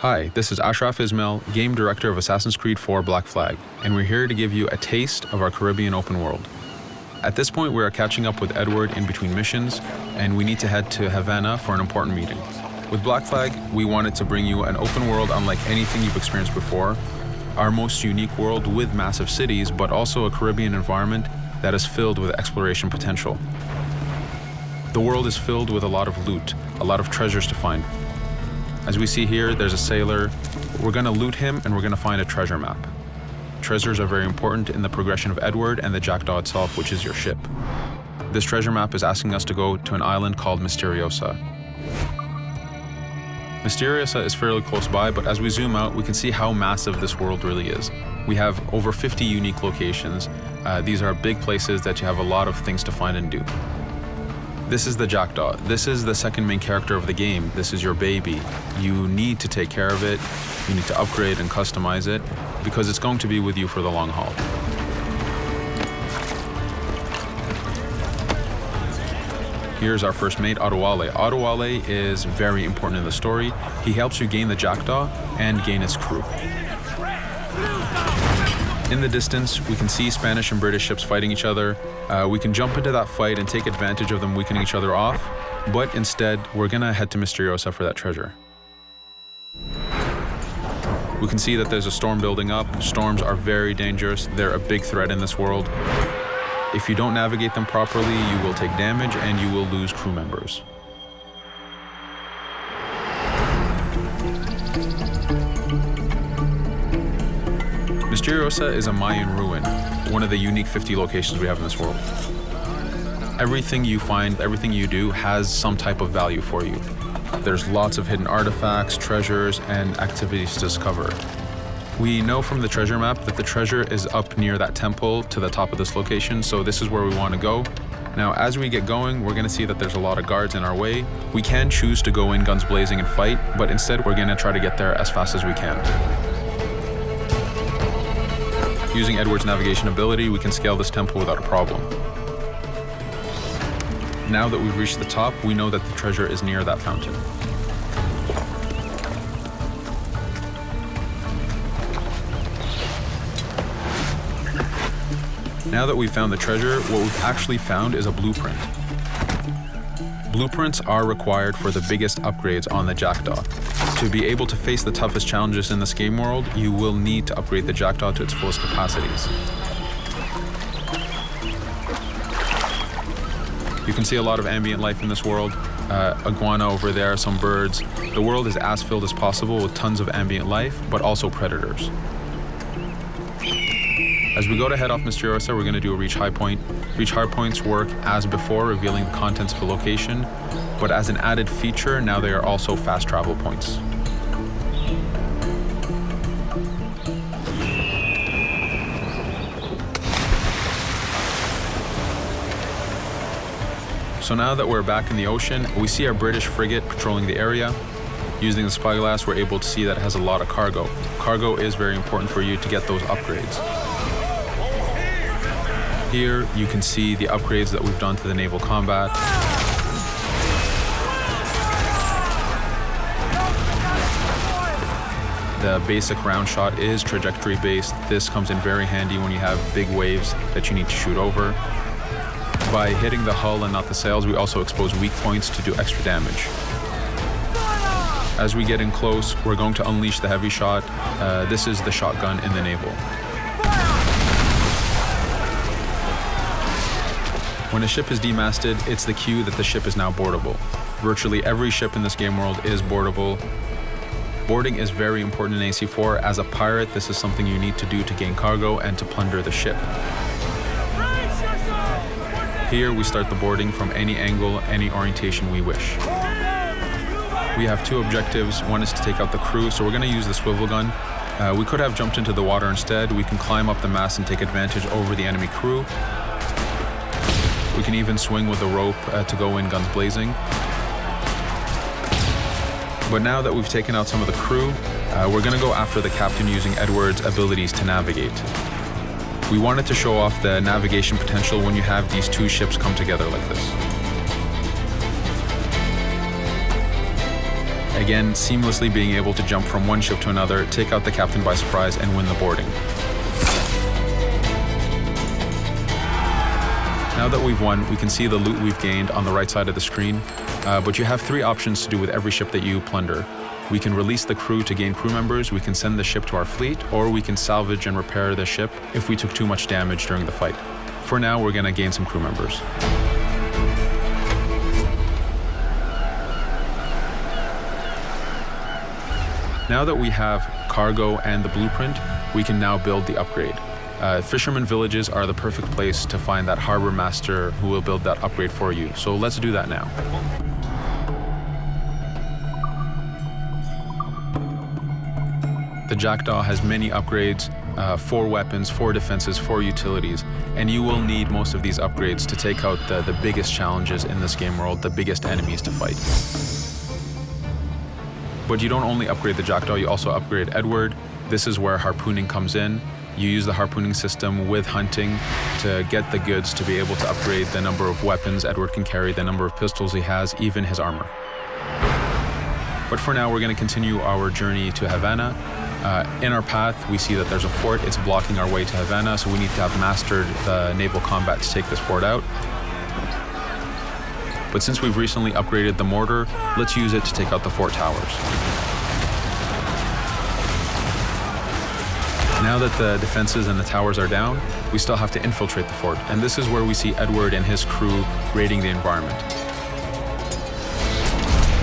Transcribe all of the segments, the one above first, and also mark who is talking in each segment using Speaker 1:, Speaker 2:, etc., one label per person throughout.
Speaker 1: Hi, this is Ashrad Ismai, Game Director of Assassin's Creed 4 Black Flag, and we're here to give you a taste of our Caribbean open world. At this point, we are catching up with Edward in between missions, and we need to head to Havana for an important meeting. With Black Flag, we wanted to bring you an open world unlike anything you've experienced before, our most unique world with massive cities, but also a Caribbean environment that is filled with exploration potential. The world is filled with a lot of loot, a lot of treasures to find. As we see here, there's a sailor. We're going to loot him and we're going to find a treasure map. Treasures are very important in the progression of Edward and the Jackdaw itself, which is your ship. This treasure map is asking us to go to an island called Misteriosa. Misteriosa is fairly close by, but as we zoom out, we can see how massive this world really is. We have over 50 unique locations. These are big places that you have a lot of things to find and do. This is the Jackdaw. This is the second main character of the game. This is your baby. You need to take care of it. You need to upgrade and customize it because it's going to be with you for the long haul. Here's our first mate, Adewale. Adewale is very important in the story. He helps you gain the Jackdaw and gain its crew. In the distance, we can see Spanish and British ships fighting each other. We can jump into that fight and take advantage of them weakening each other off, but instead, we're gonna head to Misteriosa for that treasure. We can see that there's a storm building up. Storms are very dangerous. They're a big threat in this world. If you don't navigate them properly, you will take damage and you will lose crew members. Misteriosa is a Mayan ruin, one of the unique 50 locations we have in this world. Everything you find, everything you do has some type of value for you. There's lots of hidden artifacts, treasures, and activities to discover. We know from the treasure map that the treasure is up near that temple to the top of this location, so this is where we want to go. Now, as we get going, we're going to see that there's a lot of guards in our way. We can choose to go in guns blazing and fight, but instead we're going to try to get there as fast as we can. Using Edward's navigation ability, we can scale this temple without a problem. Now that we've reached the top, we know that the treasure is near that fountain. Now that we've found the treasure, what we've actually found is a blueprint. Blueprints are required for the biggest upgrades on the Jackdaw. To be able to face the toughest challenges in this game world, you will need to upgrade the Jackdaw to its fullest capacities. You can see a lot of ambient life in this world. Iguana over there, some birds. The world is as filled as possible with tons of ambient life, but also predators. As we go to head off Misteriosa, we're going to do a reach high point. Reach high points work as before, revealing the contents of a location, but as an added feature, now they are also fast travel points. So now that we're back in the ocean, we see our British frigate patrolling the area. Using the spyglass, we're able to see that it has a lot of cargo. Cargo is very important for you to get those upgrades. Here, you can see the upgrades that we've done to the naval combat. The basic round shot is trajectory based. This comes in very handy when you have big waves that you need to shoot over. By hitting the hull and not the sails, we also expose weak points to do extra damage. As we get in close, we're going to unleash the heavy shot. This is the shotgun in the naval. When a ship is demasted, it's the cue that the ship is now boardable. Virtually every ship in this game world is boardable. Boarding is very important in AC4. As a pirate, this is something you need to do to gain cargo and to plunder the ship. Here, we start the boarding from any angle, any orientation we wish. We have two objectives. One is to take out the crew, so we're going to use the swivel gun. We could have jumped into the water instead. We can climb up the mast and take advantage over the enemy crew. We can even swing with the rope to go in guns blazing. But now that we've taken out some of the crew, we're going to go after the captain using Edward's abilities to navigate. We wanted to show off the navigation potential when you have these two ships come together like this. Again, seamlessly being able to jump from one ship to another, take out the captain by surprise, and win the boarding. Now that we've won, we can see the loot we've gained on the right side of the screen, but you have 3 options to do with every ship that you plunder. We can release the crew to gain crew members, we can send the ship to our fleet, or we can salvage and repair the ship if we took too much damage during the fight. For now, we're going to gain some crew members. Now that we have cargo and the blueprint, we can now build the upgrade. Fisherman villages are the perfect place to find that harbor master who will build that upgrade for you. So let's do that now. The Jackdaw has many upgrades, 4 weapons, 4 defenses, 4 utilities, and you will need most of these upgrades to take out the biggest challenges in this game world, the biggest enemies to fight. But you don't only upgrade the Jackdaw, you also upgrade Edward. This is where harpooning comes in. You use the harpooning system with hunting to get the goods to be able to upgrade the number of weapons Edward can carry, the number of pistols he has, even his armor. But for now, we're going to continue our journey to Havana. In our path, we see that there's a fort. It's blocking our way to Havana, so we need to have mastered the naval combat to take this fort out. But since we've recently upgraded the mortar, let's use it to take out the fort towers. Now that the defenses and the towers are down, we still have to infiltrate the fort, and this is where we see Edward and his crew raiding the environment.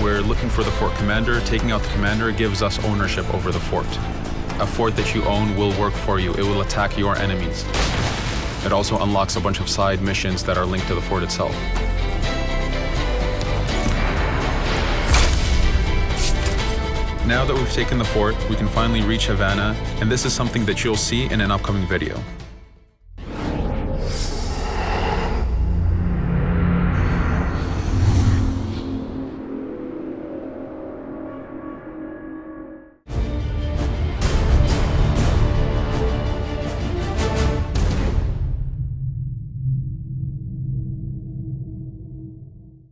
Speaker 1: We're looking for the fort commander. Taking out the commander gives us ownership over the fort. A fort that you own will work for you. It will attack your enemies. It also unlocks a bunch of side missions that are linked to the fort itself. Now that we've taken the fort, we can finally reach Havana, and this is something that you'll see in an upcoming video.